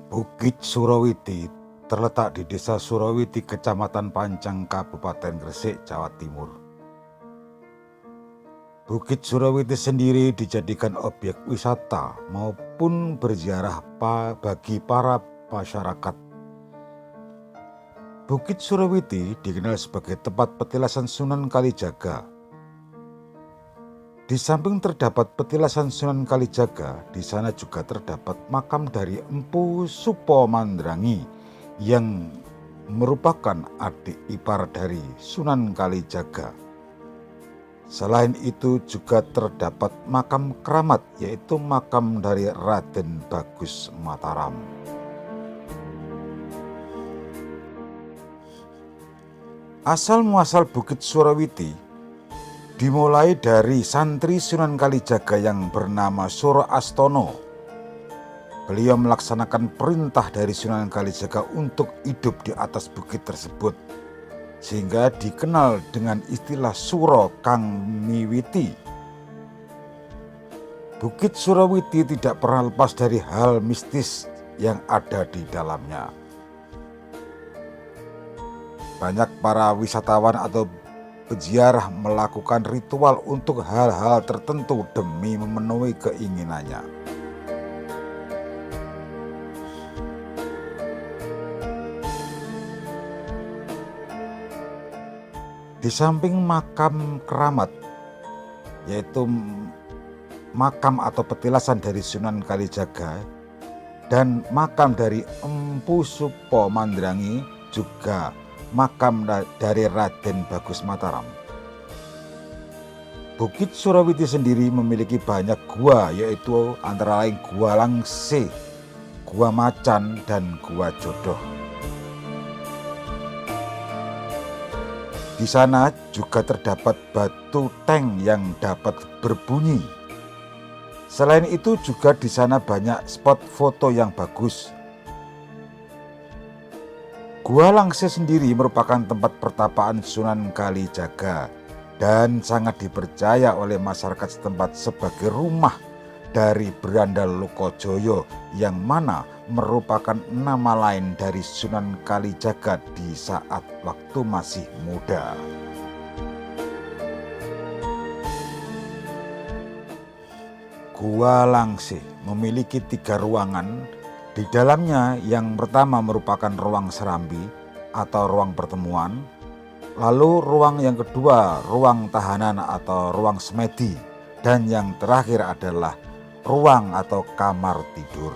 Bukit Surawiti terletak di Desa Surawiti, Kecamatan Pancang, Kabupaten Gresik, Jawa Timur. Bukit Surawiti sendiri dijadikan objek wisata maupun berziarah bagi para masyarakat. Bukit Surawiti dikenal sebagai tempat petilasan Sunan Kalijaga. Di samping terdapat petilasan Sunan Kalijaga, di sana juga terdapat makam dari Empu Supo Mandrangi yang merupakan adik ipar dari Sunan Kalijaga. Selain itu juga terdapat makam keramat, yaitu makam dari Raden Bagus Mataram. Asal muasal Bukit Surawiti dimulai dari santri Sunan Kalijaga yang bernama Suro Astono. Beliau melaksanakan perintah dari Sunan Kalijaga untuk hidup di atas bukit tersebut, sehingga dikenal dengan istilah Suro Kang Miwiti. Bukit Surawiti tidak pernah lepas dari hal mistis yang ada di dalamnya. Banyak para wisatawan atau peziarah melakukan ritual untuk hal-hal tertentu demi memenuhi keinginannya. Di samping makam keramat, yaitu makam atau petilasan dari Sunan Kalijaga dan makam dari Empu Supo Mandrangi, juga makam dari Raden Bagus Mataram. Bukit Surawiti sendiri memiliki banyak gua, yaitu antara lain Gua Langse, Gua Macan, dan Gua Jodoh. Di sana juga terdapat batu teng yang dapat berbunyi. Selain itu juga di sana banyak spot foto yang bagus. Gua Langse sendiri merupakan tempat pertapaan Sunan Kalijaga dan sangat dipercaya oleh masyarakat setempat sebagai rumah dari Berandal Lokojoyo, yang mana merupakan nama lain dari Sunan Kalijaga di saat waktu masih muda. Gua Langse memiliki 3 ruangan. Di dalamnya yang pertama merupakan ruang serambi atau ruang pertemuan, lalu ruang yang kedua ruang tahanan atau ruang semedi, dan yang terakhir adalah ruang atau kamar tidur.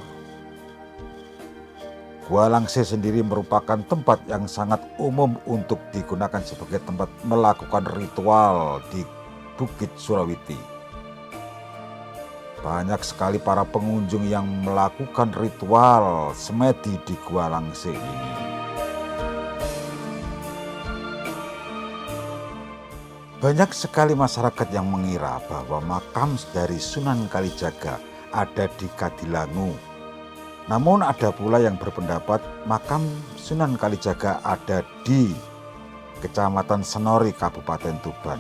Gua Langse sendiri merupakan tempat yang sangat umum untuk digunakan sebagai tempat melakukan ritual di Bukit Surawiti. Banyak sekali para pengunjung yang melakukan ritual semedi di Gua Langse ini. Banyak sekali masyarakat yang mengira bahwa makam dari Sunan Kalijaga ada di Kadilangu. Namun ada pula yang berpendapat makam Sunan Kalijaga ada di Kecamatan Senori, Kabupaten Tuban.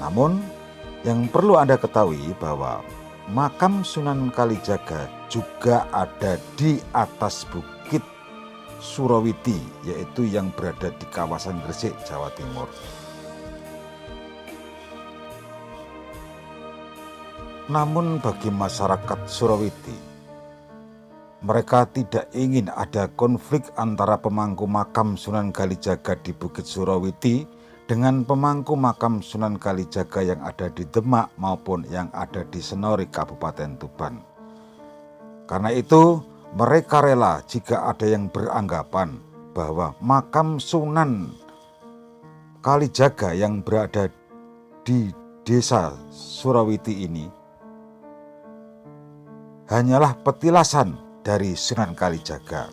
Namun yang perlu Anda ketahui bahwa makam Sunan Kalijaga juga ada di atas Bukit Surawiti, yaitu yang berada di kawasan Gresik, Jawa Timur. Namun bagi masyarakat Surawiti, mereka tidak ingin ada konflik antara pemangku makam Sunan Kalijaga di Bukit Surawiti dengan pemangku makam Sunan Kalijaga yang ada di Demak maupun yang ada di Senori, Kabupaten Tuban. Karena itu mereka rela jika ada yang beranggapan bahwa makam Sunan Kalijaga yang berada di Desa Surawiti ini hanyalah petilasan dari Sunan Kalijaga.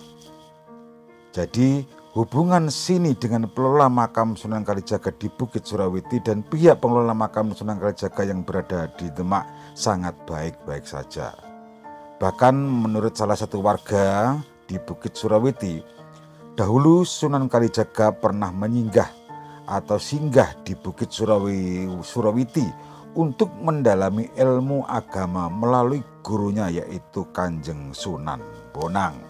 Jadi hubungan sini dengan pengelola makam Sunan Kalijaga di Bukit Surawiti dan pihak pengelola makam Sunan Kalijaga yang berada di Demak sangat baik-baik saja. Bahkan menurut salah satu warga di Bukit Surawiti, dahulu Sunan Kalijaga pernah menyinggah atau singgah di Bukit Surawiti untuk mendalami ilmu agama melalui gurunya, yaitu Kanjeng Sunan. Bonang.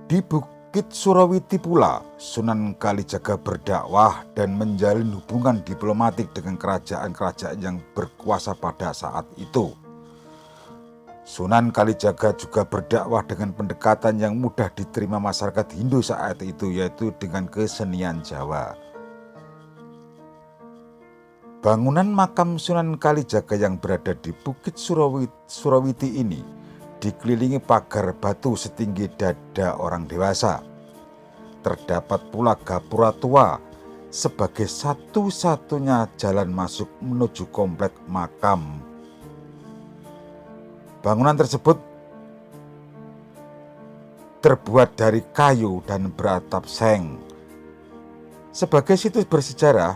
Di Bukit Surawiti pula, Sunan Kalijaga berdakwah dan menjalin hubungan diplomatik dengan kerajaan-kerajaan yang berkuasa pada saat itu. Sunan Kalijaga juga berdakwah dengan pendekatan yang mudah diterima masyarakat Hindu saat itu, yaitu dengan kesenian Jawa. Bangunan makam Sunan Kalijaga yang berada di Bukit Surawiti ini dikelilingi pagar batu setinggi dada orang dewasa. Terdapat pula gapura tua sebagai satu-satunya jalan masuk menuju komplek makam. Bangunan tersebut terbuat dari kayu dan beratap seng. Sebagai situs bersejarah,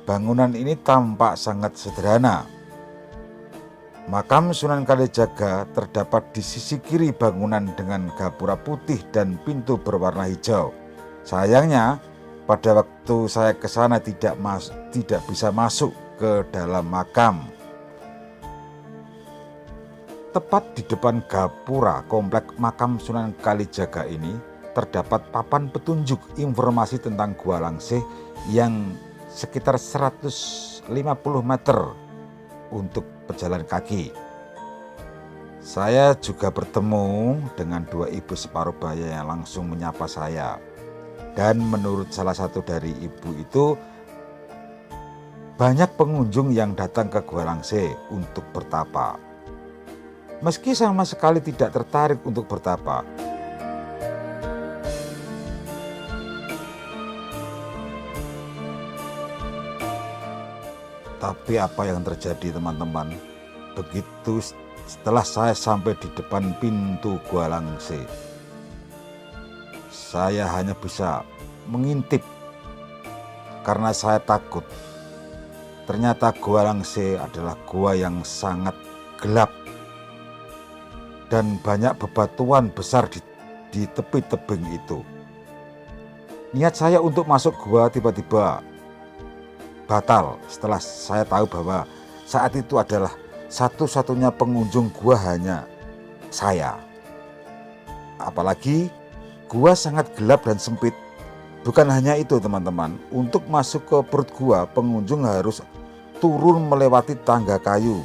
bangunan ini tampak sangat sederhana. Makam Sunan Kalijaga terdapat di sisi kiri bangunan dengan gapura putih dan pintu berwarna hijau. Sayangnya, pada waktu saya ke sana tidak bisa masuk ke dalam makam. Tepat di depan gapura komplek makam Sunan Kalijaga ini terdapat papan petunjuk informasi tentang Gua Langsih yang sekitar 150 meter untuk pejalan kaki. Saya juga bertemu dengan dua ibu separuh baya yang langsung menyapa saya. Dan menurut salah satu dari ibu itu, banyak pengunjung yang datang ke Gua Langsih untuk bertapa. Meski sama sekali tidak tertarik untuk bertapa. Tapi apa yang terjadi, teman-teman? Begitu setelah saya sampai di depan pintu Gua Langsih, saya hanya bisa mengintip karena saya takut. Ternyata Gua Langsih adalah gua yang sangat gelap dan banyak bebatuan besar di tepi tebing itu. Niat saya untuk masuk gua tiba-tiba batal setelah saya tahu bahwa saat itu adalah satu-satunya pengunjung gua hanya saya. Apalagi gua sangat gelap dan sempit. Bukan hanya itu, teman-teman, untuk masuk ke perut gua pengunjung harus turun melewati tangga kayu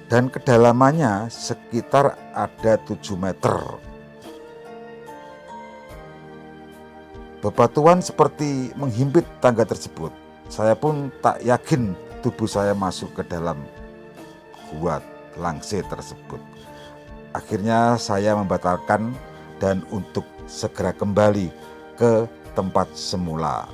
dan kedalamannya sekitar ada 7 meter. Bebatuan seperti menghimpit tangga tersebut. Saya pun tak yakin tubuh saya masuk ke dalam Gua Langsih tersebut. Akhirnya saya membatalkan dan untuk segera kembali ke tempat semula.